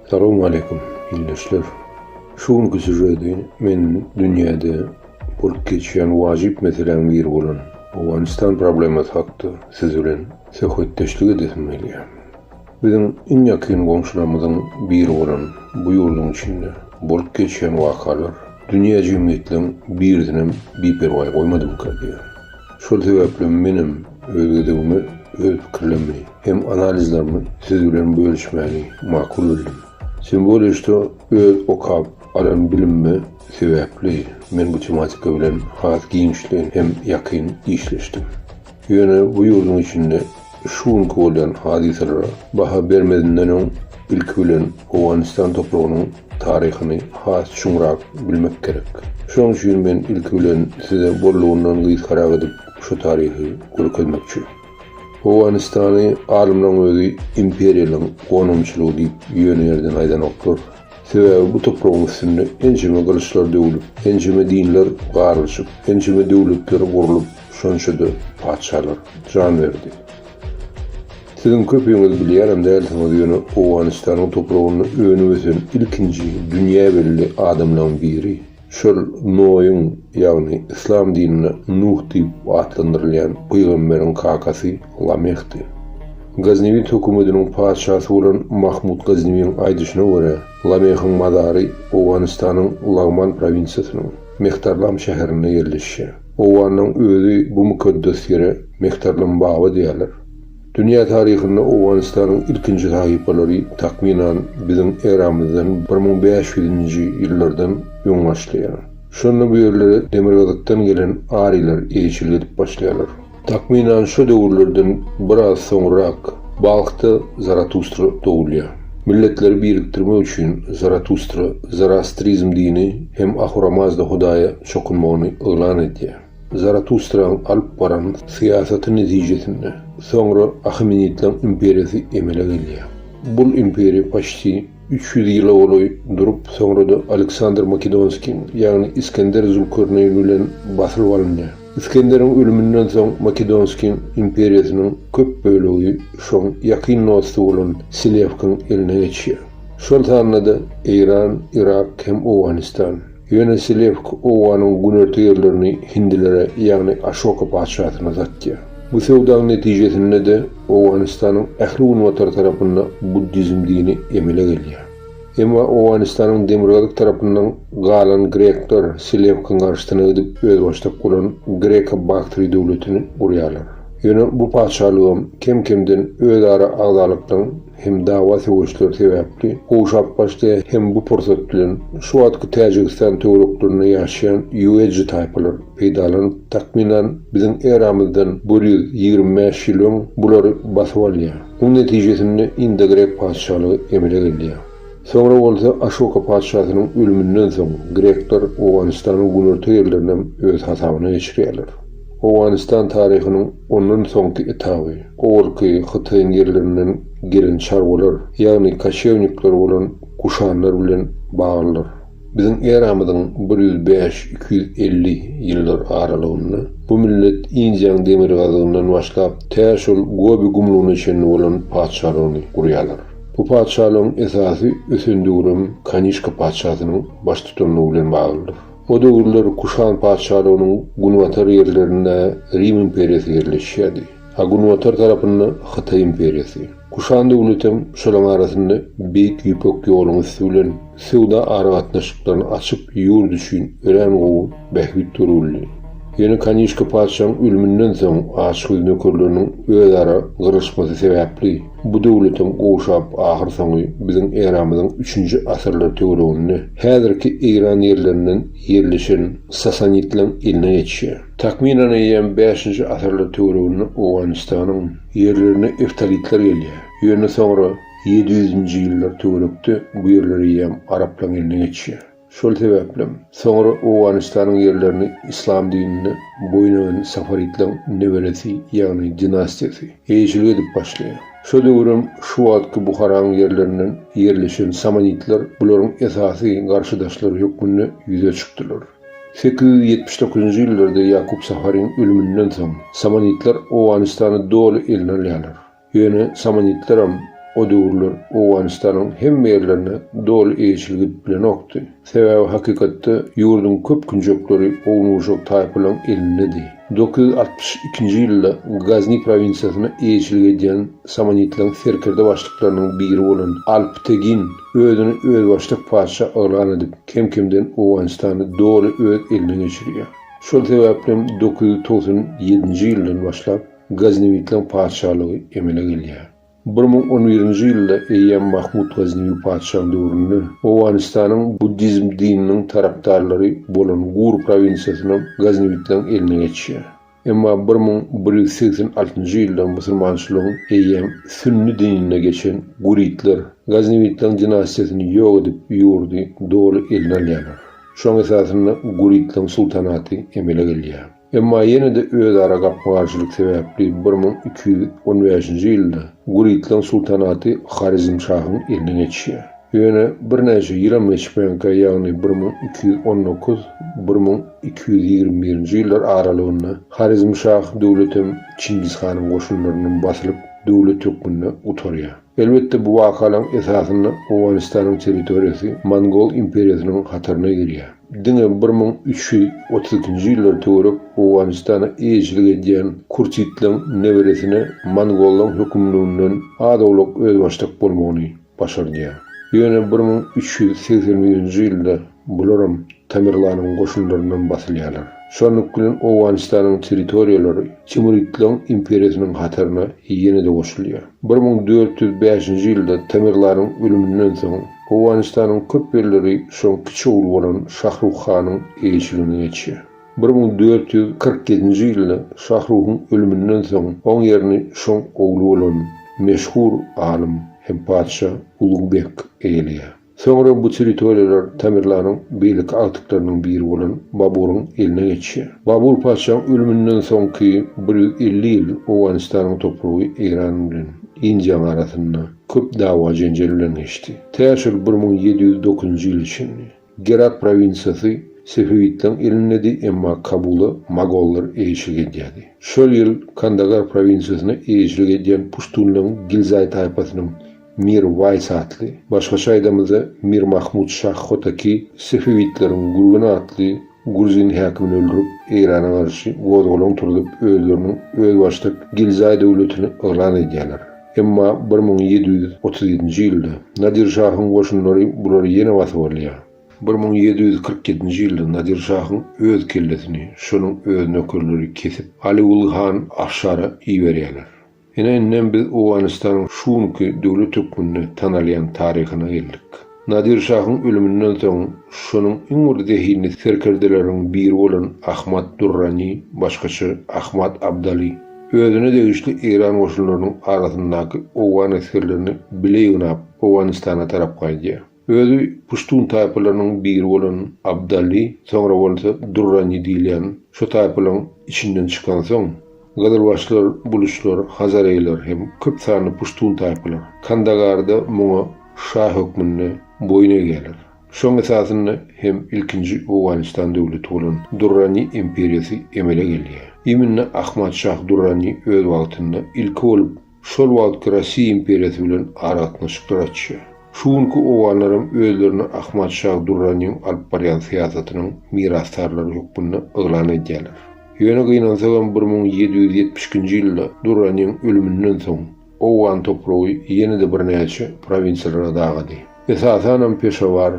Assalamu alaikum illeşler. Şuňky süjedi men dünýäde bolup geçýän wajyp meselen bir bolan Awganistan problematy hakda siz bilen söhbetdeşlik edýärem. Bizim iň ýakyn goňşularymyzyň biri bolan bu ýurduň içinde bolup geçýän wakalar dünýä jemgyýetiniň birdinim biperway goýmady bu. Şol sebäpli menim öýdegimi öz pikirlerimi hem analizlerimi siz bilen bölüşmäni makul bildim. Simbolişde öz okap alan bilimmi sebäpli men bu tematika bilen has giňişli hem ýakyn işleşdim. Ýöne bu ýurduň içinde şuňky bolan hadiselere baha bermedinden öň ilk bilen Awganistan topragynyň taryhyny has şuňrak bilmek gerek. Şoň üçin men ilk bilen size bolluğundan gysgarak edip şu taryhy görkezmekçi. Awganistany alymlaryň özü imperiýalyň gonumçylygy diýip ýönerden aýdanoklar. Sebäbi bu toprağın üstünde enjime gyrçlar döwülip, enjime dinler garryşyp, enjime döwletler gurulup, şonşada paçalar jan berdi. Sizin köpüňiz bilýärem dälsiňiz ýöne Awganistanyň toprağyny öňüňizden ilkinji dünýä belli adamlaryň biri. Şol Noýyň, ýagny İslam dinine Nuh diýip atlandyrylýan Peýgamberiň kakasy Lamehdi. Gaznevi hökümetiniň paçasy bolan Mahmud Gaznewiň aýdyşyna görä, Lamehyň mazary Awganistanyň Lagman provinsiýasynyň Mehtarlam şäherine ýerleşýär. Owanyň özü bu mukaddes ýere Mehtarlam bagy diýerler. Dünýä taryhynda Awganistanyň ilkinji sahypalary takminan bizim eramyzdan 1500-nji ýyllardan ýön başlaýar. Şonda bu ýerlere demirgazykdan gelen arylar eýçil edip başlaýarlar. Takminan şu döwürlerden biraz soňrak Balxda Zaratustra döwülýär. Milletleri biriktirmek üçin Zaratustra Zarastrizm dini hem Ahura Mazda Hudaýa çokunmagyny elan edýär. Zaratustra'nın alyp baran siýasaty netijesinde soňra Achaemenidler imperiýasy emele gelýär. Bu imperiýa paşty 300 ýyla boly durup soňra da Aleksandr Makedonskiň ýagny İskender Zulkarnayn bilen basylyp alınýar. İskender'in ölümünden soň Makedonskiň imperiýasynyň köp bölegi şoň ýakyn dosty bolan Selevkiň eline geçýär. Şol tarnada Iran, Irak hem Awganistan. Ýöne Selevk Owanyň günörtü ýerlerini hindilere ýagny Ashoka paçasyna zatýar. Bu sewdaň netijesinde de Awganistanyň ähli ulamalar tarapyndan Buddizm dini emele gelýär. Emma Awganistanyň demirgazyk tarapyndan galan Grekler Selevkiň garşysyna edip öz başlap bolan Greka Baktry döwletini gurýarlar. Ýöne bu paçalygym kem-kemden öz ara agdalykdan hem dawa sewçiler sebäpli goşap başlaýar hem bu pursat bilen şu wagtky Täjikistan töwereklerinde ýaşaýan ýöwejji taýpalar peýdalanyp takminan bizim eramyzdan 125 ýyl öň bulary basyp alýar. Bu netijesinde indi Grek paçalygy emele gelýär. Soňra bolsa Ashoka paçasynyň ölümünden soň Grekler Awganistanyň günörtü ýerlerinden öz hasabyna geçirýärler. Awganistan taryhynyň ondan soňky etaby, orky Hytaýyň ýerlerinden gelen çarwalar, ýagny kaşewnikler bolan kuşanlar bilen baglanýar. Bizim eramyzyň 105-250 ýyllar aralygynda bu millet Indiýan demirgazygyndan başlap täşol Gobi gumlugyny içinde bolan paçalygyny gurýarlar. Bu paçalygyň esasy Ösendürüm Kanişka paçasynyň baş tutanlygy bilen baglanýar. O döwürler Kuşan paçalygynyň Gunwatar ýerlerinde Rim imperiýasy ýerleşýärdi. Ha Gunwatar tarapynda Hytaý imperiýasy. Kuşan döwletiň şolaň arasynda beýik ýüpek ýoluny süýlen sewda aragatnaşyklaryny açyp ýurt üçin ören gowy behbit duruldy. Ýöne Kanişka paçasynyň ölümünden soň açyk nökerleriniň özara gyrşmasy sebäpli bu döwletiň goşap ahyr soňy bizim eramyzyň 3-nji asyrlar töwereginde häzirki Iran ýerlerinden ýerleşen Sasanidler eline geçýär. Takminan 5-nji asyrlar töwereginde Awganistanyň ýerlerine Eftalitler gelýär. Ýöne soňra 700-nji ýyllar töwerekde bu ýerleri ýam Araplar eline geçýär. Şol sebäpli soňra Awganistanyň ýerlerini İslam dinine boýnagan Safaridler neweresi ýagny dinastiýasy eýçil edip başlaýar. Şol döwrüm şu wagtky Buharanyň ýerlerinden ýerleşen Samanidler bularyň esasy garşydaşlary hökmünde ýüze çykdylar. 879-njy ýyllarda Yakup Safaryň ölümünden soň Samanidler Awganistany doly eline alýarlar. Ýöne Samanidler o döwürler Owganistanyň hemme ýerlerine dol eýçiligi bilen okdy. Sebäbi hakykatda ýurdun köp günjekleri Ownuşok taýpylaryň elindedi. 1962-nji ýylda Gazni provinsiýasyna eýçiligi edýän Samanitlaryň serkerde başlyklarynyň biri bolan Alptegin özüni öz başlyk padşah alan edip kemkemden Owganistany doly öz eline geçirýär. Şol sebäplen 1997-nji ýyldan başlap Gaznewitlaryň padşahlygy emele gelýär. 2011-nji ýylda Eýýem Mahmud Gaznewi padşah döwründe Owganistanyň Buddizm dininiň tarapdarlary bolan Gur provinsiýasyna Gaznewitlaryň eline geçýär. Emma 1186-njy ýylda musulmançylygyň Eýýem Sünni dinine geçen Guritler Gaznewitlaryň dinastiýasyny ýok edip ýurdy doly eline alýarlar. Şoň esasyna Guritlaryň sultanaty emele gelýär. Emma ýene de öz ara gapmagarçylyk sebäpli 1215-nji ýylda Guritlaryň sultanaty Harizmşahyň eline geçýär. Ýöne bir näçe ýyla meçmenkä ýagny 1219-1221-nji ýyllar aralygynda Harizmşah döwletim Çingizhanyň goşunlarynyň basylyp döwlet hökmüne utarýar. Elbetde bu wakalaryň esasyny Owganistanyň territoriýasy Mongol imperiýasynyň hatyryna girýär. Diňe 1332-nji ýyllar töwerek Owganistana eýçilik edýän Kurtitlaryň neberesine Mongollaryň hökümlüğinden adawlyk öz başlyk bolmagyny başardylar. Ýöne 1381-nji ýylda bularam Tamerlanyň goşunlaryndan basylýarlar. Şonluk bilen Owganistanyň territoriýalary Timuritlanyň imperiýasynyň hatyryna ýene de goşulýar. 1405-nji ýylda Tamerlanyň ölümünden soň Owganistanyň köp ýerleri şoň kiçik ulu bolan Şahrukh Hanyň eýçiligine geçýär. 1447-nji ýylda Şahruhyň ölümünden soň oň ýerini şoň ogly bolan meşhur alim hem padşah Ulugybek eýelýär. Soňra bu territoriýalar Tamerlanyň beýlik altyklarynyň biri bolan Baburyň eline geçýär. Babur padşahyň ölümünden soňky 150 ýyl Owganistanyň topragy Eýran bilen Indiýa arasynda köp dawa jenjel bilen geçdi. Täşir 1709-njy ýyl için Gerat provinsiýasy Sefewitlaryň elindedi, emma Kabuly Mogollar eýçilik edýärdi. Şol ýyl Kandagar provinsiýasyna eýçilik edýän Pushtunlaryň Gilzay taýpasynyň Mir Vays atly, başgaça aýdamyza Mir Mahmud Şah Hotaki Sefewitlaryň gurguna atly Gruzin häkimini öldürip Eýrana garşy gozgolan turup özleriniň öz başlyk Gilzay döwletini elan edýärler. Emma 1737-nji ýylda Nadir Şahyň goşunlary bulary ýene basyp alýar. 1747-nji ýylda Nadir Şahyň öz kellesini şonuň öz nökerleri kesip Ali Ul Han Afşara iýerýärler. Enen biz Owganistanyň şuňky döwlet hökmüne tanalýan taryhyna geldik. Nadir Şahyň ölümünden soň şonuň iň urdehyny serkerdeleriň biri bolan Ahmad Durrani, başgaça Ahmad Abdali özüne degişli Eýran goşunlarynyň arasyndaky Owgan eskerlerini bileýinap Owganistana tarap gaýdýar. Özü Pushtun taýpalarynyň biri bolan Abdali, soňra bolsa Durrani diýilen şu taýpalaryň içinden çykan soň Gadalbaşlar, Buluşlar, Hazareyler hem köp sanly Pushtun taýpalar Kandagarda muňa şah hökmüne boyun eýerler. Şoň esasyny hem ilkinji Owganistan döwleti bolan Durrani imperiýasy emele gelýär. Ýeminne Ahmad Şah Durrani öz wagtynda ilki bolup şol wagtky Rossiýa imperiýasy bilen aratnaşyklar açýar. Şuňky Owganlaryň özlerini Ahmad Şah Durraniň alyp barýan siýasatynyň mirasdarlary hökmüne elan edýärler. Ýöne gynansagan 1772-nji ýylda Durraniň ölümünden soň Owgan topragy ýene de bir näçe provinsiýalara dağıdy. Esasanem Peşawar,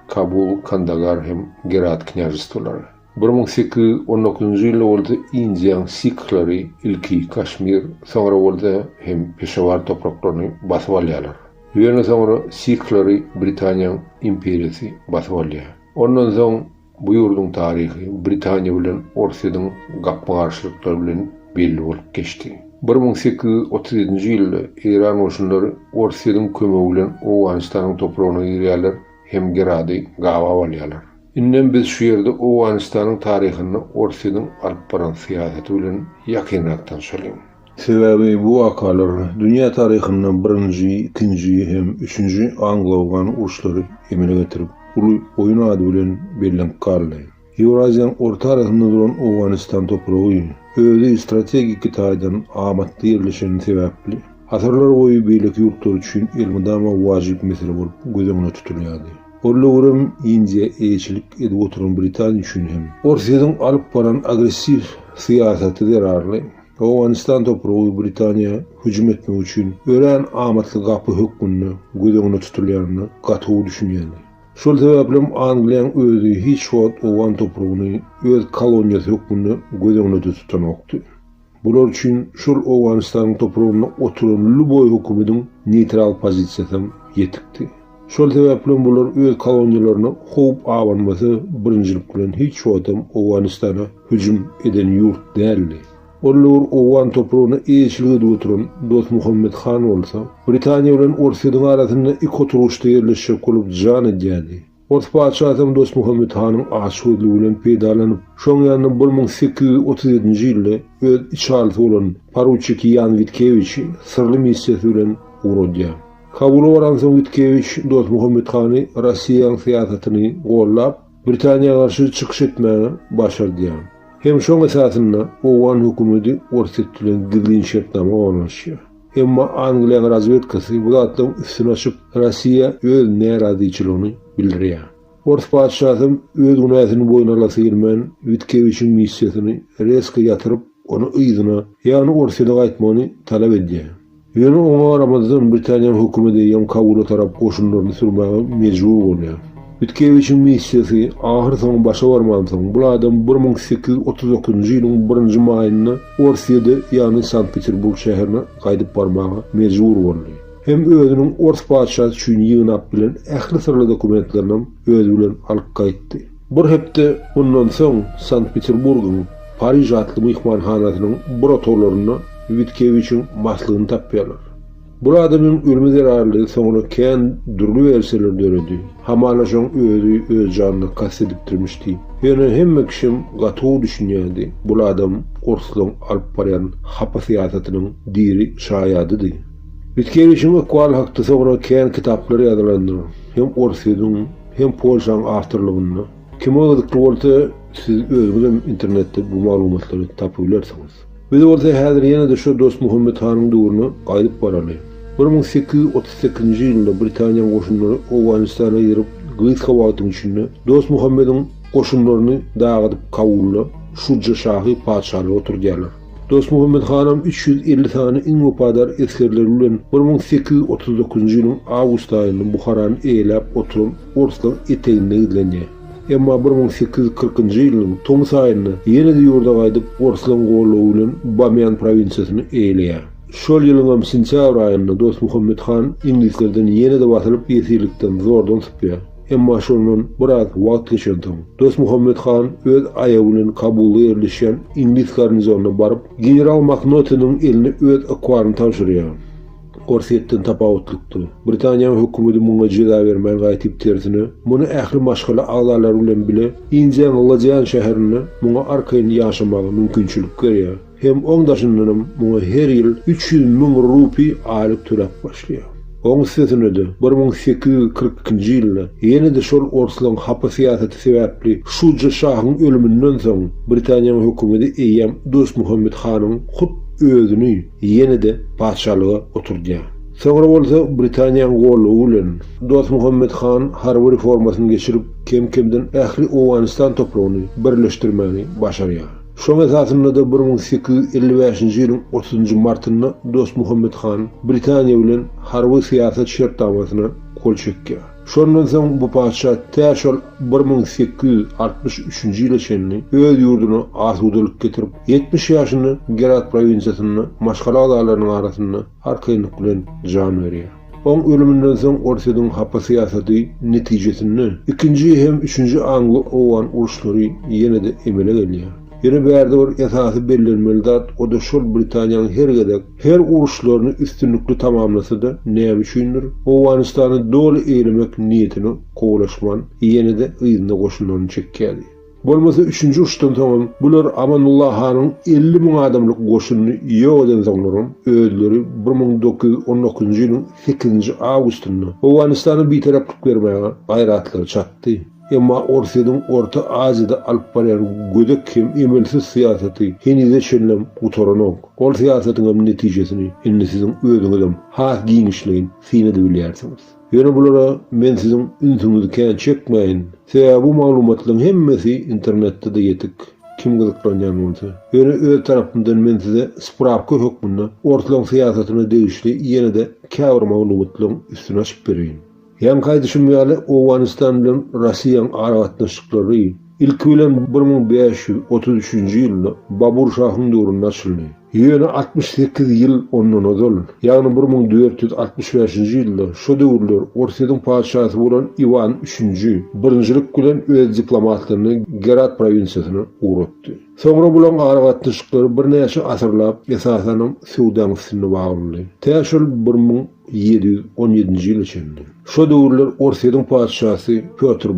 Kabul, Kandagar hem Gerat kняжестволары. 1819-njy ýylda bolsa Indiýan Siklary ilki Kaşmir, soňra bolsa hem Peşawar topraklaryny basyp alýarlar. Ýöne soňra Siklary Britaniýa imperiýasy basyp alýar. Ondan soň bu ýurdun taryhy Britaniýa bilen Orsiýanyň gapmagarçylyklary bilen belli bolup geçdi. 1837-nji ýylda Eýran goşunlary Orsiýanyň kömegi bilen Owganistanyň topragyna girýärler hem Gerady gawa alýarlar. Inden biz şu ýerde Owganistanyň taryhyny Orsiýanyň alyp baran siýasaty bilen ýakynrak tanşalym. Sebäbi bu wakalar dünýä taryhyndan 1-nji, 2-nji hem 3-nji Anglo-Awgan uruşlary emele getirip ulu oyun ady bilen bellenip garly. Euraziýanyň orta arasynda duran Owganistan topragy özü strategik taýdan amatly ýerleşen sebäpli Asırlar boyu beýleki ýurtlar üçin elmydama wajyp mesele bolup gözüňe tutulýardy. Ollagurym inje eýçilik edip oturan Britaniýa üçin hem Orsiýadan alyp baran agressiw syýasaty derarly Owganistan topragy Britaniýa hüjüm etmek üçin ören amatly gapy hökmüni gözüňe tutulýaryny gaty düşünýärdi. Şol sebäplen Angliýaň özü hiç wagt Owan topragyny öz koloniýasy hökmüni gözüňe tutanokdy. Bular üçin şol Owganistanyň topragyna oturan luboy hökümetiň neutral pozisiýasy ýetikdi. Şol sebäplen bular öz koloniýalaryny howp awanmasy birinjilik bilen hiç wagt Owganistana hüjüm eden ýurt däldi. Onlar Owan topragyna eýçilik edip oturan Dost Muhammed Han bolsa, Britaniýa bilen Orsiýaň arasynda iki oturuşda ýerleşip bolup jan edýärdi. Ors paçasyň Dost Muhammed Hanyň aşykligi bilen peýdalanyp, şoň ýanyna 1837-nji ýylda öz içalysy bolan poruçik Jan Vitkewich sırly missiýasy bilen uradýar. Kabula baran soň Vitkewich Dost Muhammed Hany Rossiýanyň syýasatyny gollap, Britaniýaga garşy çykyş etmäge başardy. Hem şoň esasynda Owan hökümeti Orsiýa bilen gizlin şertnama olanşýar. Emma Angliýa razvedkasy bu zatdan üstüne açyp Rossiýa öz närazyçylygyny bildirýär. Ors paçasyň öz günahyny boýuna alasy gelmän Vitkewiçiň missiýasyny reska ýatyryp, onu ýygyna, ýani Orsiýaga gaýtmagyny talap edýär. Ýöne oňa Ramazan Britaniýa hökümeti ýa kabula tarap goşunlaryny sürmäge mejbur bolýar. Vitkewiçiň missiýasy ahyr soň başa barmadan soň bu adam 1839-njy ýylyň 1-nji maýynda Orsiýada ýani Sankt-Peterburg şäherine gaýdyp barmaga mejbur boldy. Hem özüniň Ors paçasy üçin ýygnap bilen ähli sirli dokumentlerini özü bilen alyp gaýtdy. Bir hepde bundan soň Sankt-Peterburgyň Parij atly mehmanhanasynyň buratorlaryna Vitkewiçiň maslygyny tapýarlar. Bu adamın ölümü zerarlygy soňra kän dürli versiýalar döredi. Hamala şoň özü öz janyny kastetdirmişdi. Ýöne hemme kişim gaty düşünýärdi. Bu adam Orsiýadan alyp barýan hapa syýasatynyň diri şaýadydy. Vitkewiçiň ökwal hakda soňra kän kitaplary ýazylandy. Hem Orsiýadan hem Polşanyň awtorlygyny. Kim öňdükli bolsa siz özüňiz internetde bu maglumatlary tapylarsınız. Biz orada häzir ýene de şu Dost Muhammed Hanyň döwrüne gaýdyp barally. 1838-nji ýylda Britaniýa goşunlary Owganistana ýerip Gyýska wagtyň içinde Dost Muhammediň goşunlaryny dağıdyp kabulla Şujja şahy paçalygy oturdýarlar. Dost Muhammed Hanam 350 tane iň wepadar eskerler bilen 1839-njy ýylyň awgust aýynda Buharany eýlep oturan Orsiýaň eteginde gizlenýär. Emma 1840-njy ýylyň toňus aýynda ýene de ýurda gaýdyp Orsiýaň gollawy bilen Bamiyan provinsiýasyny eýleýär. Şol ýylyň sentýabr aýynda Dost Muhammed Han inglizlerden ýene de basylyp ýetirlikden zordan çypýar. Emma şondan biraz wagt geçendiň Dost Muhammed Han öz aýagy bilen Kabulda ýerleşen ingliz garnizonuna baryp general Macnaughty'nyň eline öz akwaryny tapşyrýar. Orsiýetden tapawutlykdy. Britaniýa hökümeti muňa jeda bermän gaýtyp tersine, muny ähli maşgala aglarlary bilen bile inje Lajan şäherine muňa arkaýyn ýaşamagy mümkinçilik berýär. Hem oňdaşyndan muňa her ýyl 300.000 rupi alyp törep başlaýar. Oň sözünde 1842-nji ýylda ýene de şol Orsiýaň hapa syýasaty sebäpli Şujja şahyň ölümünden soň Britaniýa hökümeti eýem Dost Muhammed Hanyň özüni ýene de paçalyga oturdýar. Soňra bolsa Britaniýanyň gollawy bilen Dost Muhammed Han harby reformasyny geçirip kem-kemden ähli Owganistan topragyny birleşdirmäni başarýar. Şoň esasynda da 1855-nji ýylyň 30-njy martynda Dost Muhammed Han Britaniýa bilen harby syýasat şertnamasyna kol çekýär. Şondan soň bu paça täşol 1863-nji ýyla çenli öz ýurduny asudalyk getirip 70 ýaşyny Gerat provinsiýasyna maşgala agalarynyň arasynda arkaýynlyk bilen jan berýär. Oň ölümünden soň Orsiýadyň hapa syýasaty netijesinde 2-nji hem 3-nji Anglo-Owan uruşlary ýene de emele gelýär. Ýene bärde bir esasy bellenmeli zat, o da şol Britaniýanyň her uruşlaryny üstünlikli tamamlasa da näme üçindir? Owganistany doly eýlemek niýetini kowlaşman ýene de ýygyna goşunlaryny çekýärdi. Bolmasa 3-nji uruşdan soň bular Amanullah Hanyň 50.000 adamlyk goşunyny ýok eden soňlarym özleri 1919-njy ýylyň 8-nji awgustynda Owganistany bir taraplyk bermäge gaýratlary çatdy. Emma Orsya'nın Orta Asya'da alıp barayan gödek hem emelsiz siyaseti henüze çenlem utoranok. Ol siyasetin netijesini inni sizin ödüňizem ha giňişleyin sine de bilýärsiniz. Ýöne bulara men sizin ünsüňizi kän çekmeýin. Sebäbi bu maglumatlaryň hemmesi internetde de ýetik. Kim gyzyklanýan bolsa. Ýöne öz tarapymdan men size spravka hökmünde ortalyň siýasatyna degişli ýene de käbir maglumatlaryň üstüne açyp berýin. Ýan gaýdyşym ýaly Owganistan bilen Russiýanyň aragatnaşyklary ilk bilen 1533-nji ýylda Babur şahyň döwründe açyldy. Ýöne 68 ýyl ondan ozal. Ýagny 1465-nji ýylda şu döwürler Orsyýanyň padşahysy bolan Ivan III birinjilik bilen öz diplomatlaryny Gerat provinsiýasyna uğratdy. Soňra bulan aragatnaşyklary bir näçe asyrlap esasen Sudan üstüne baglandy. Täşül 1717-nji ýyla çenli. Şu döwürler Orsyýanyň padşahysy Pyotr I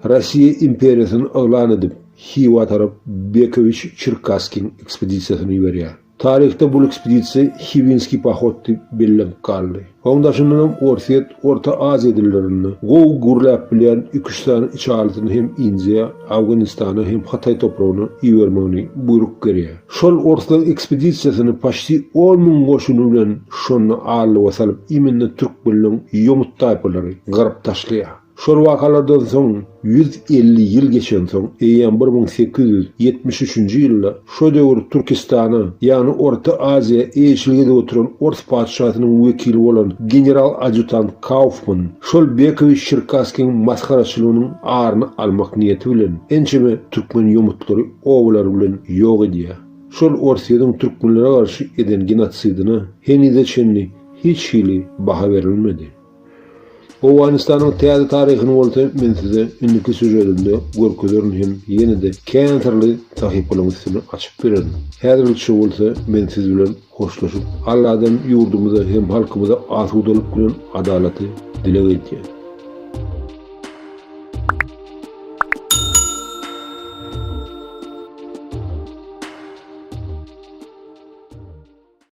Rossiýa imperiýasyny aglan edip Hiwa tarap Bekovich Cherkasskyň ekspedisiýasyny ýeberýär. Tarihte bu ekspedisiýa Hivinski pahot diýip bellenip kaldy. Ondaşyndan Orsyýet Orta Aziýa dillerini gowy gurlap bilen 2 tane iç alatyny hem Indiýa, Awganistana hem Hatay toprağyny ýebermegini buyruk berýär. Şol Orta ekspedisiýasyny paşty 10.000 goşuny bilen şonu aly wasalyp iminne türk bilen ýomut taýpalary garap taşlaýar. Şol wakalardan soň 150 ýyl geçen soň, eýen 1873-nji ýylda şu döwür Türkistana, ýani Orta Aziýa eşliginde oturan Ors padşahynyň wekili bolan general adjutant Kaufman, şol Bekovich Cherkasskyň maskaraçylygynyň aryny almak niýeti bilen ençeme türkmen ýomutlary owlary bilen ýok edýär. Şol Orsyýanyň türkmenlere garşy eden genosidyna henüze çenli hiç hili baha berilmedi. Owganistanyň täze taryhyny bolsa men size indiki süjetimde görkezlerini hem ýene-de käntirli tahypylaryň üstüne açyp bererim. Häzirlikçe bolsa men siz bilen hoşlaşyp Allahdan ýurdumyza hem halkymyza asudalyk bilen adalaty dilek edýän.